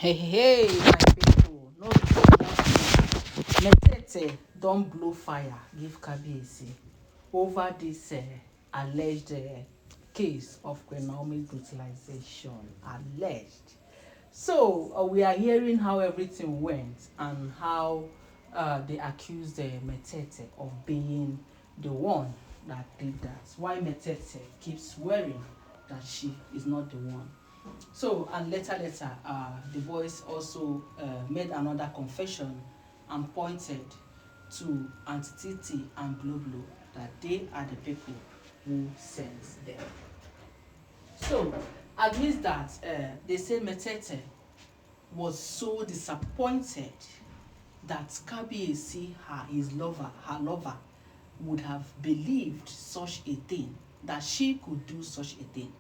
Hey, my people, no be for nothing. Metete don blow fire give Kabiyesi over this alleged case of Queen Naomi brutalization. Alleged. So we are hearing how everything went and how they accused Metete of being the one that did that. Why Metete keeps swearing that she is not the one. So, and later, the boys also made another confession and pointed to Auntie Titi and Blue Blue that they are the people who sent them. So, amidst that, they say Metete was so disappointed that Kabiyesi, her lover, would have believed such a thing, that she could do such a thing.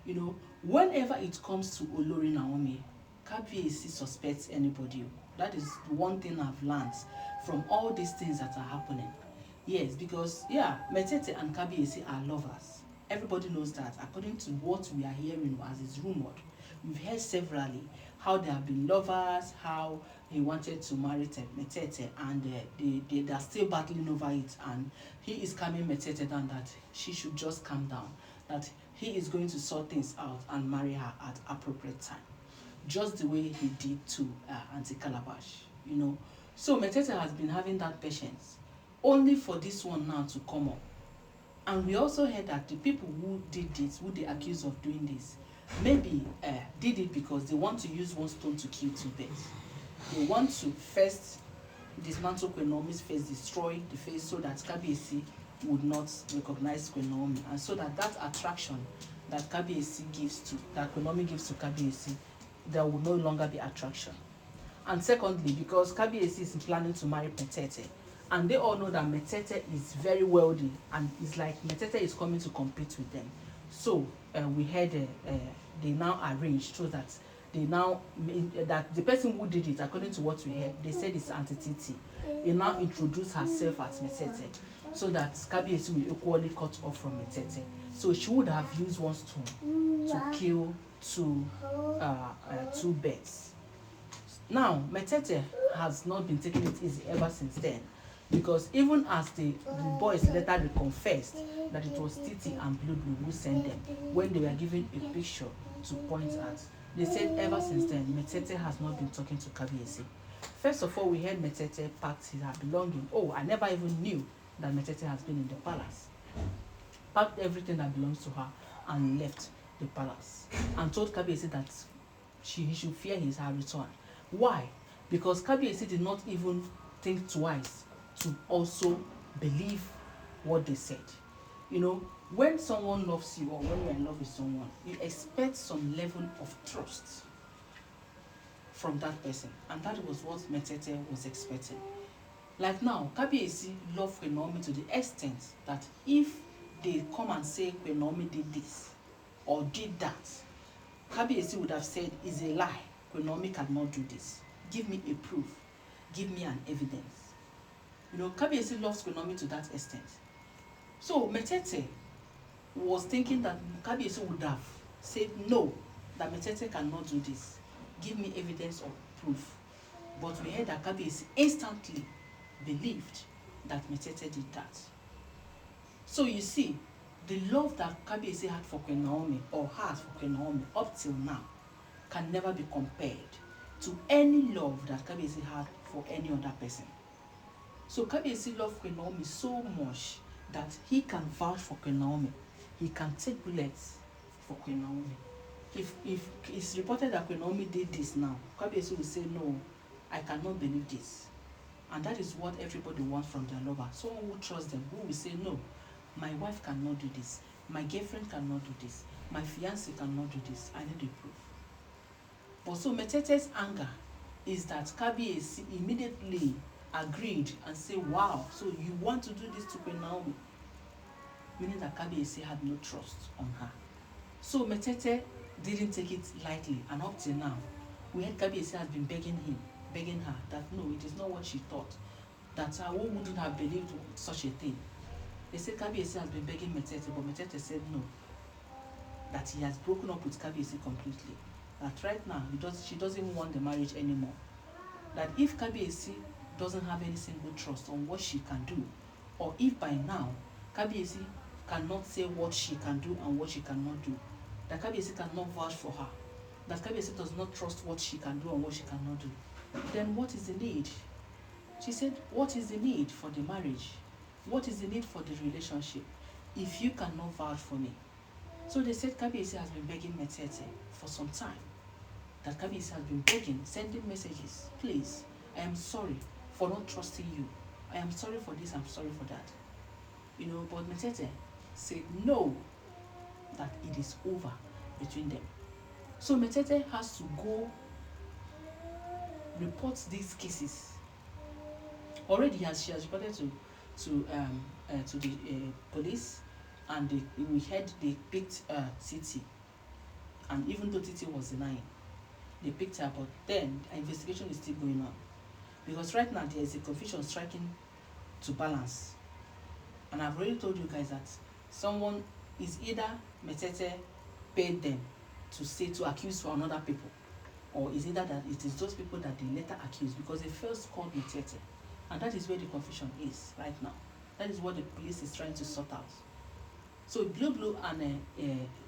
You know, whenever it comes to Olori Naomi, Kabiyesi suspects anybody. That is one thing I've learned from all these things that are happening. Yes, because Metete and Kabiyesi are lovers. Everybody knows that according to what we are hearing as is rumored. We've heard severally how they have been lovers, how he wanted to marry Metete, and they are still battling over it, and he is calming Metete down that she should just calm down, that he is going to sort things out and marry her at appropriate time, just the way he did to Auntie Calabash, you know. So Metete has been having that patience, only for this one now to come up. And we also heard that the people who did this, who they accuse of doing this, maybe did it because they want to use one stone to kill two birds. They want to first dismantle Queen Naomi's face, destroy the face, so that Kabiyesi would not recognize Queen Naomi, and so that attraction that Kabiyesi gives to, that Queen Naomi gives to Kabiyesi, there will no longer be attraction. And secondly, because Kabiyesi is planning to marry Metete, and they all know that Metete is very wealthy, and it's like Metete is coming to compete with them. So we heard they now arranged so that they now that the person who did it, according to what we heard, they said it's Auntie Titi. They now introduced herself as Metete, so that Kabiyesi will equally cut off from Metete. So she would have used one stone to kill two birds. Now, Metete has not been taking it easy ever since then, because even as the boys later confessed that it was Titi and Blue Blue who sent them, when they were given a picture to point at, they said ever since then, Metete has not been talking to Kabiyesi. First of all, we heard Metete packed her belongings. Oh, I never even knew that Metete has been in the palace. Packed everything that belongs to her and left the palace, and told Kabiyesi that he should fear her return. Why? Because Kabiyesi did not even think twice to also believe what they said. You know, when someone loves you, or when you're in love with someone, you expect some level of trust from that person, and that was what Metete was expecting. Like now, Kabiyesi loved Queen Naomi to the extent that if they come and say Queen Naomi did this or did that, Kabiyesi would have said, "It's a lie. Queen Naomi cannot do this. Give me a proof. Give me an evidence." You know, Kabiyesi loves Queen Naomi to that extent. So Metete was thinking that Kabiyesi would have said no, that Metete cannot do this. Give me evidence or proof. But we heard that Kabiyesi instantly believed that Metete did that. So you see, the love that Kabiyesi had for Queen Naomi, or has for Queen Naomi up till now, can never be compared to any love that Kabiyesi had for any other person. So Kabiyesi loved Queen Naomi so much that he can vouch for Queen Naomi. He can take bullets for Queen Naomi. If it's reported that Queen Naomi did this now, Kabiyesi will say, "No, I cannot believe this." And that is what everybody wants from their lover. Someone who trusts them, who will say, "No, my wife cannot do this. My girlfriend cannot do this. My fiancé cannot do this. I need a proof." But so Metete's anger is that Kabiyesi immediately agreed and said, "Wow, so you want to do this to Queen Naomi?" Meaning that Kabiyesi had no trust on her. So Metete didn't take it lightly, and up till now, we heard Kabiyesi has been begging her that no, it is not what she thought. That her who wouldn't have believed such a thing. They said Kabiyesi has been begging Metete, but Metete said no, that he has broken up with Kabiyesi completely. that right now she doesn't want the marriage anymore. That if Kabiyesi doesn't have any single trust on what she can do, or if by now Kabiyesi cannot say what she can do and what she cannot do, that Kabiyesi cannot vouch for her, that Kabiyesi does not trust what she can do and what she cannot do, then what is the need? She said, what is the need for the marriage? What is the need for the relationship if you cannot vouch for me? So they said Kabiyesi has been begging Metete for some time. That Kabiyesi has been begging, sending messages. Please, I am sorry for not trusting you. I am sorry for this, I'm sorry for that. But Metete said no, that it is over between them. So Metete has to go report these cases. Already she has reported to the police, and we heard they picked Titi, and even though Titi was denying, they picked her, but then an investigation is still going on, because right now there is a confusion striking to balance. And I've already told you guys that someone is either Metete paid them to accuse for another people, or is either that it is those people that they later accused, because they first called Metete. And that is where the confusion is right now. That is what the police is trying to sort out. So Blue and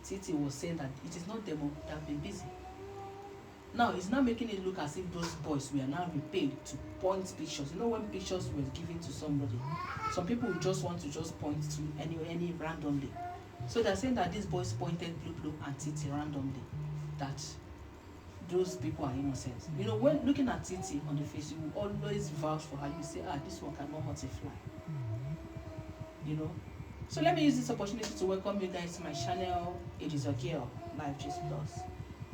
Titi was saying that it is not them that have been busy. Now it's now making it look as if those boys were now repaid to point pictures. When pictures were given to somebody, some people would just want to just point to any randomly. So they're saying that these boys pointed Blue and Titi randomly, that those people are innocent. When looking at Titi on the face, you will always vouch for her. You say, this one cannot hurt a fly. So let me use this opportunity to welcome you guys to my channel. It is your girl, Life Gist Plus.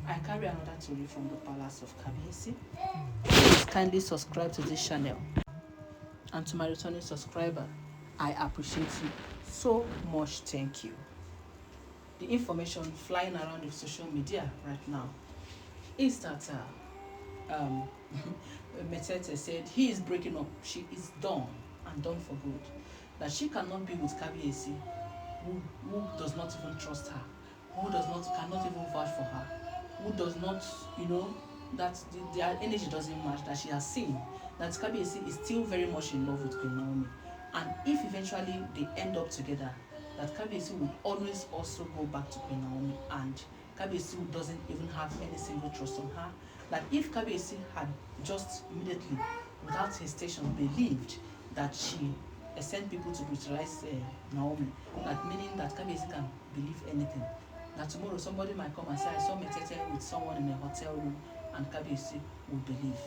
I carry another story from the palace of Kabiyesi. Please kindly subscribe to this channel. And to my returning subscriber, I appreciate you so much. Thank you. The information flying around the social media right now is that Metete said he is breaking up. She is done, and done for good. That she cannot be with Kabiyesi, who does not even trust her, who cannot even vouch for her, who does not, that their energy doesn't match. That she has seen that Kabiyesi is still very much in love with Queen Naomi, and if eventually they end up together, that Kabiyesi will always also go back to Queen Naomi, and Kabiyesi doesn't even have any single trust on her. That if Kabiyesi had just immediately, without hesitation, believed that she sent people to brutalize Naomi, that meaning that Kabiyesi can believe anything. That tomorrow somebody might come and say, I saw Metete with someone in a hotel room, and Kabiyesi would believe.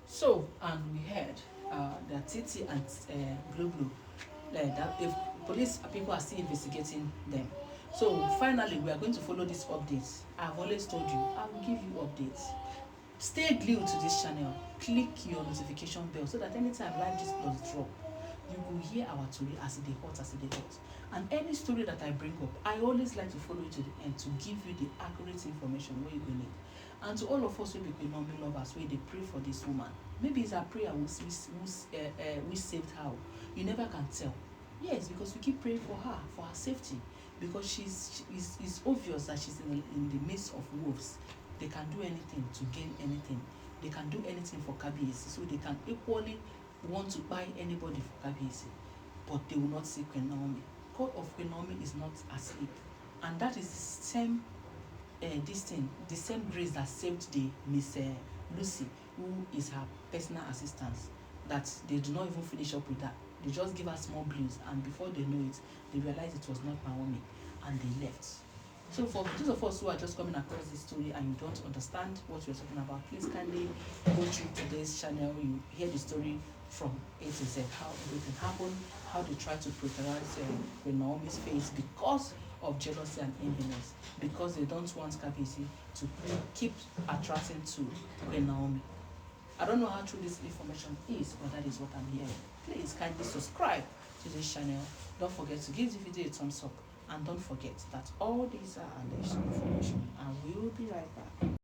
So, and we heard that Titi and Blue, that if police people are still investigating them. So finally, we are going to follow these updates. I've always told you, I will give you updates. Stay glued to this channel. Click your notification bell so that anytime Life Gist Plus drop, you will hear our story as it is hot. And any story that I bring up, I always like to follow you to the end to give you the accurate information where you need. And to all of us who be Queen Naomi lovers, where they pray for this woman. Maybe it's a prayer we saved her. You never can tell. Yes, because we keep praying for her safety. Because it's obvious that she's in the midst of wolves. They can do anything to gain anything. They can do anything for Kabiyesi. So they can equally want to buy anybody for Kabiyesi. But they will not see Queen Naomi. God of Queen Naomi is not asleep. And that is the same the same grace that saved the Miss Lucy, who is her personal assistant. That they do not even finish up with that. They just give her small blues, and before they know it, they realize it was not Naomi, and they left. So for those of us who are just coming across this story and you don't understand what we're talking about, please kindly go through today's channel. You hear the story from A to Z, how everything happened, how they tried to brutalize Queen Naomi's face because of jealousy and enviness, because they don't want Kabiyesi to keep attracting to Queen Naomi. I don't know how true this information is, but that is what I'm hearing. Please kindly subscribe to this channel. Don't forget to give the video a thumbs up, and don't forget that all these are alleged information, and we will be right back.